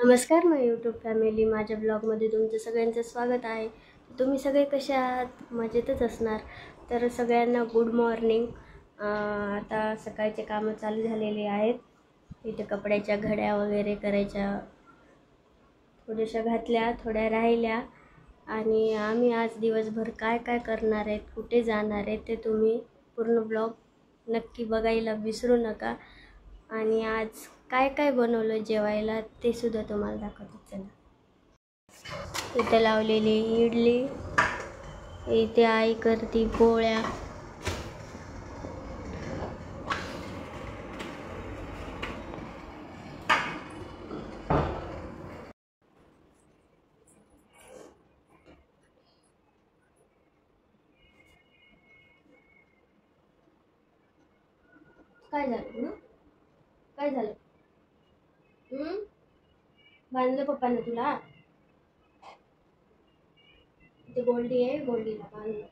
नमस्कार माझ्या YouTube family, माझ्या ब्लॉगमध्ये तुमचं सगळ्यांचं स्वागत आहे. तुम्ही सगळे कसे आहात? मजेतच असणार. तर सगळ्यांना गुड मॉर्निंग. आता सकाळचे कामं चालू झालेले आहेत. इथे कपड्याच्या घड्या वगैरे करायच्या थोड्याशा घातल्या, थोड्या राहिल्या. आणि आम्ही आज दिवसभर काय काय करणार आहेत, कुठे जाणार आहेत ते तुम्ही पूर्ण ब्लॉग नक्की बघायला विसरू नका. आणि आज काय काय बनवलं जेवायला ते सुद्धा तुम्हाला दाखवते. चला, इथं लावलेली इडली, इथे आई करती पोळ्या. काय झालं ना? काय झालं? बांधलं पप्पाने तुला? इथे गोल्डी आहे, गोल्डीला बांधलं.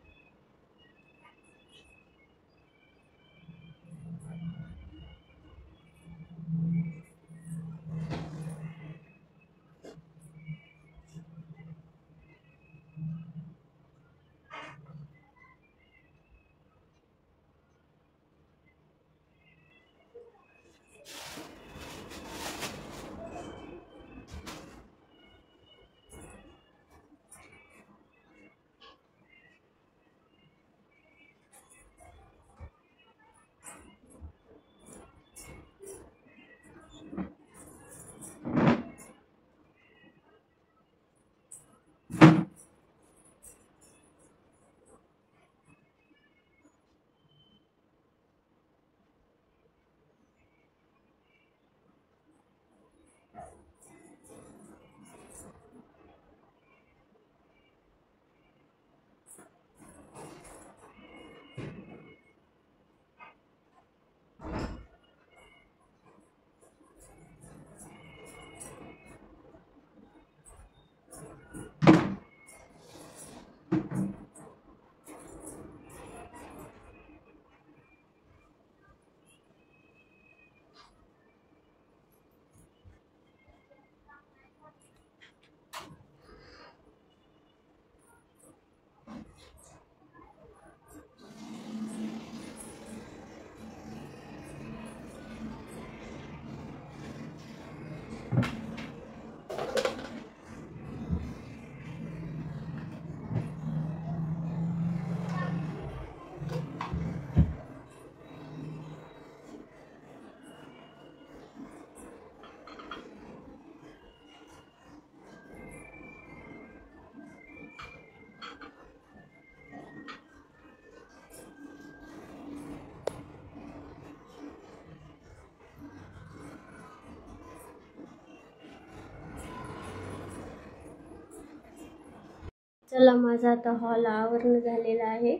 चला, माझा आता हॉल आवरण झालेला आहे.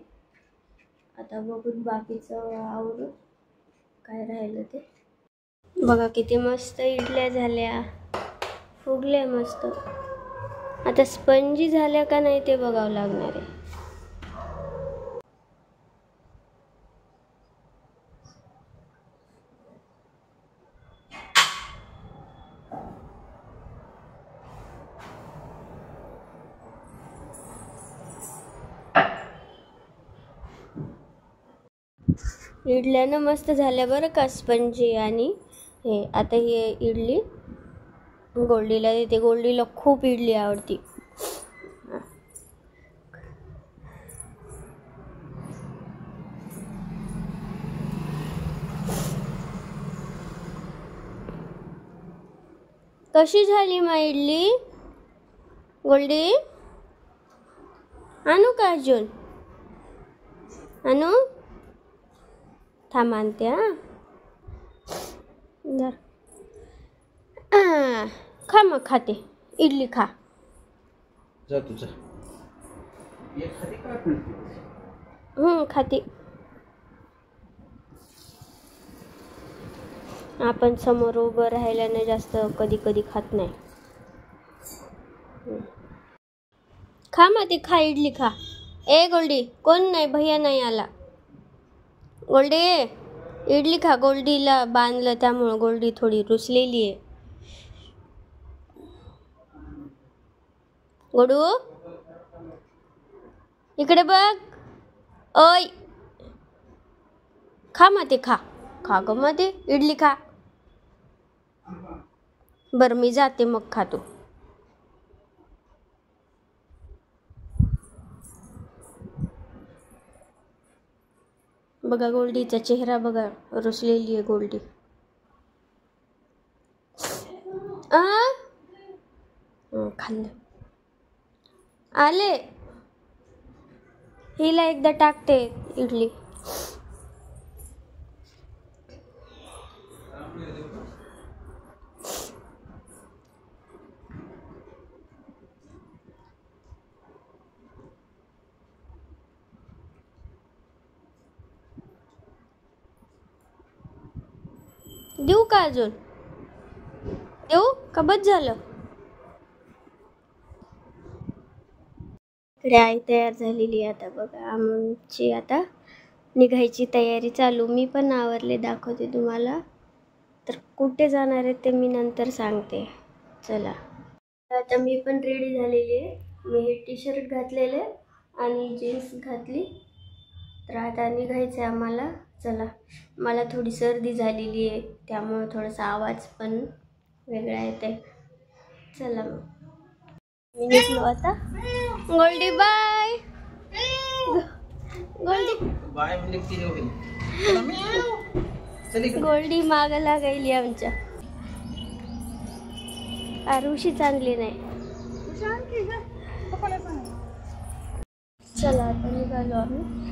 आता बघू बाकीचं आवरून काय राहिलं ते. बघा किती मस्त इडल्या झाल्या, फुगल्या मस्त. आता स्पंजी झाल्या का नाही ते बघावं लागणार आहे. इडल्यानं मस्त झाल्या बरं का, स्पंजी. आणि हे आता ही इडली गोल्डीला देते. गोल्डीला खूप इडली आवडती. कशी झाली मा इडली गोल्डी? आणू का अजून? आणू? थांब आणते. खा मग, खाते इडली, खा. खाते. आपण समोर उभं राहिल्याने जास्त कधी कधी खात नाही. खा मग ते, खा इडली खा. ए गोल्डी, कोण नाही, भैया नाही आला. गोल्डी इडली खा. गोल्डीला बांधलं त्यामुळं गोल्डी थोडी रुसलेली आहे. गोडू इकडे बघ. ओय खा मध्ये खा. खा ग मध्ये इडली खा. बर मी जाते मग खा तू. बघा गोल्डीचा चेहरा बघा, रुसलेली आहे गोल्डी. खाल्लं. आले. हिला एकदा टाकते इडली. देऊ का अजून? देऊ का बस झालं? इकडे आई तयार झालेली आता बघा. आमची आता निघायची तयारी चालू. मी पण आवरले, दाखवते तुम्हाला. तर कुठे जाणार आहे ते मी नंतर सांगते. चला आता मी पण रेडी झालेली आहे. मी हे टी शर्ट घातलेले आणि जीन्स घातली. तर आता निघायचं आहे आम्हाला. चला मला थोडी सर्दी झालेली आहे त्यामुळे थोडासा आवाज पण वेगळा येते. चला मग मी निघलो आता. गोल्डी बाय. गोल्डी बाय गोल्डी माग लागायली आमच्या. आरुषी चांगली नाही. चला आता निघालो आम्ही.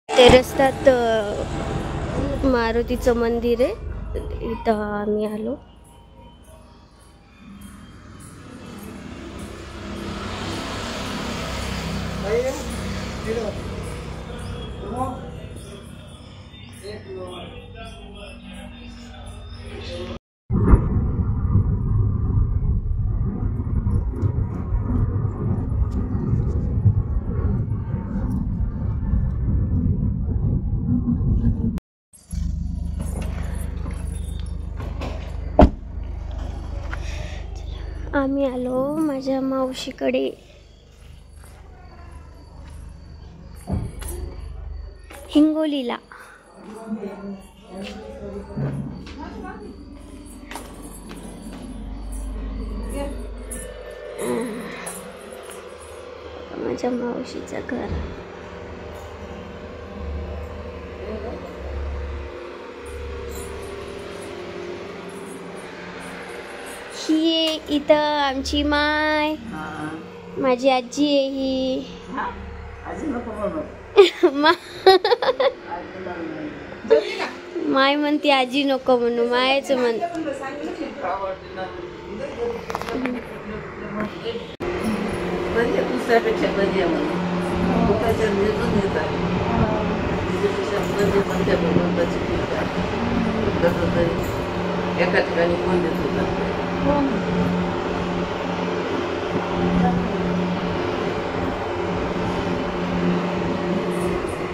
ते रस्त्यात मारुतीचं मंदिर आहे, इथं आम्ही आलो. आम्ही आलो माझ्या मावशीकडे. हिंगोलीला. माझ्या मावशीचं घर. ही इथं आमची माय, माझी आजी आहे ही. माय म्हणते आजी नको म्हणू, मायच म्हण. एका ठिकाणी कोण देत होता.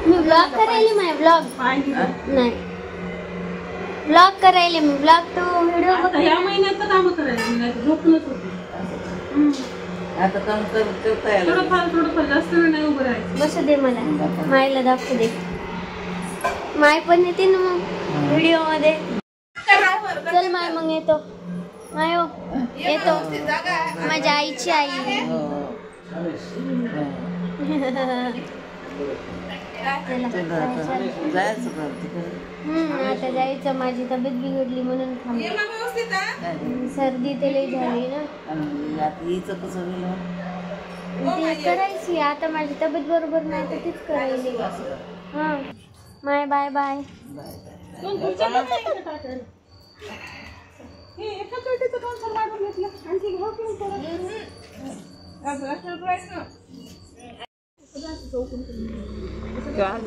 मी ब्लॉग करायला, माझ्या ब्लॉग नाही ब्लॉग करायला मी. ब्लॉग तो व्हिडिओ बघ. या महिन्यात काम करायला झोपूनच होते. आता काम करता थोडंफार जास्त नाही उभं राहायचं. बस दे मला, मायला दाखवू दे. माय पण येते ना मग व्हिडिओ मध्ये. चल माय मग येतो. माय हो येतो. माझ्या आईची आई. आता जायचं. माझी तब्येत बिघडली म्हणून थांबली. सर्दी ते लई झाली ना. ते करायची. आता माझी तब्येत बरोबर नाही तर तीच करायची. हां माय बाय बाय.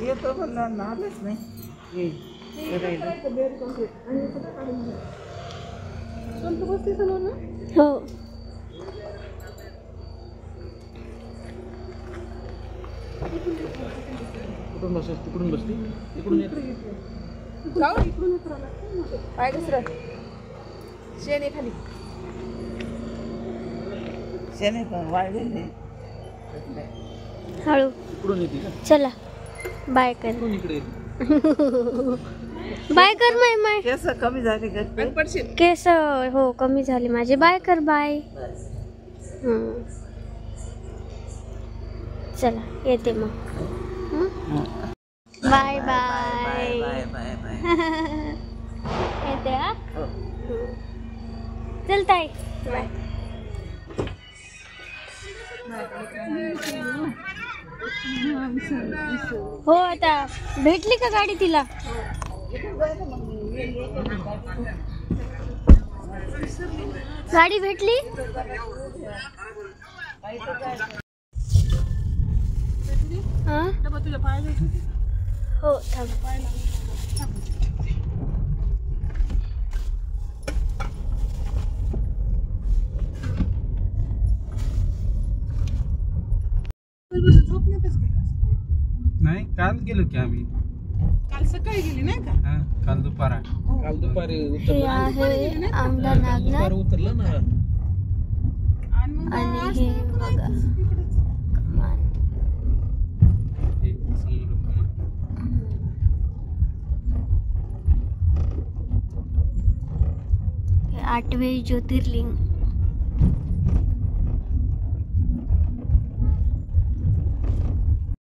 येतो पण आलेच नाही. संत बसते समोर ना? हो. कुठून बसस तिकडून बसली इकडून येत पाय घसरत. शेण आहे खाली. शेणे पण वाढलेले. हळू. इकडून येते का चला बाय कर. इकडून इकडे येते. बाय कर माय. केस कमी झाले का ते? पडशील. केस हो कमी झाले माझे. बाय कर बाय. चला येते मग. Bye bye. Bye bye bye. येते हा. चल ताई बाय. हो आता भेटली का गाडी तिला? गाडी भेटली? हा? तुझ्या पाय घसरत. हो थांब. झोपण्यातच गेला. नाही काल गेलो की आम्ही. काल सकाळी गेली नाही का? हा काल दुपारा. काल दुपारी हे उतरलं. आहे आमला नागनाथ दुपारी उतरलं ना. आणि मग आणि आज हे तर बघा इकडेच. कमान. हे समोर कमान. हे 8वे ज्योतिर्लिंग.